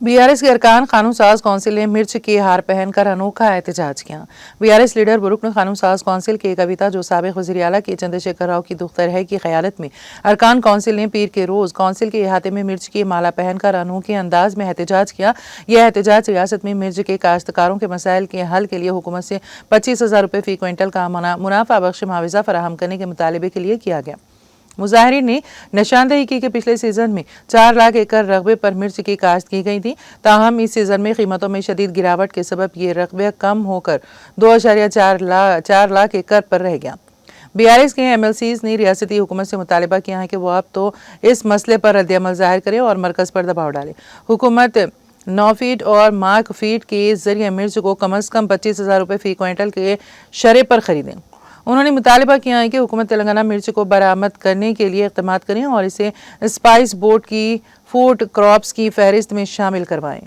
BRS के अरकान कानून साज कौंसिल ने मिर्च की हार पहनकर अनोखा एहतजाज किया। BRS लीडर बुरुक्न कानून साज कौंसिल की कविता जो साबिक वज़ीर आला के चंद्रशेखर राव की दुख्तर है की क़यादत में अरकान कौंसिल ने पीर के रोज़ कौंसिल के अहाते में मिर्च की माला पहनकर अनोखे अंदाज में एहतजाज किया। यह एहतजाज रियासत में मिर्च के काश्तकारों के मसाइल के हल के लिए हुकूमत से 25,000 रुपये फ़ी क्विंटल का मुनाफा बख्श मुआवजा फराहम करने के मुतालबे के लिए किया गया। मुजाहिरीन ने निशानदेही की कि पिछले सीजन में 4 लाख एकड़ रकबे पर मिर्च की काश्त की गई थी, ताहम इस सीजन में कीमतों में शदीद गिरावट के सबब ये रकबे कम होकर 2.4 लाख एकड़ पर रह गया। BRS के MLCs ने रियासती हुकूमत से मुतालिबा किया है कि वो अब तो इस मसले पर रद्द-ए-अमल ज़ाहिर करे और मरकज़ पर दबाव डाले। हुकूमत 9 फीट और मार्क फीट के जरिए मिर्च को कम अज़ कम 25,000 रुपये फ़ी क्विंटल के शरे पर खरीदें। उन्होंने मुतालिबा किया है कि हुकूमत तेलंगाना मिर्च को बरामद करने के लिए इक़दाम करें और इसे स्पाइस बोर्ड की फूड क्रॉप्स की फहरिस्त में शामिल करवाएं।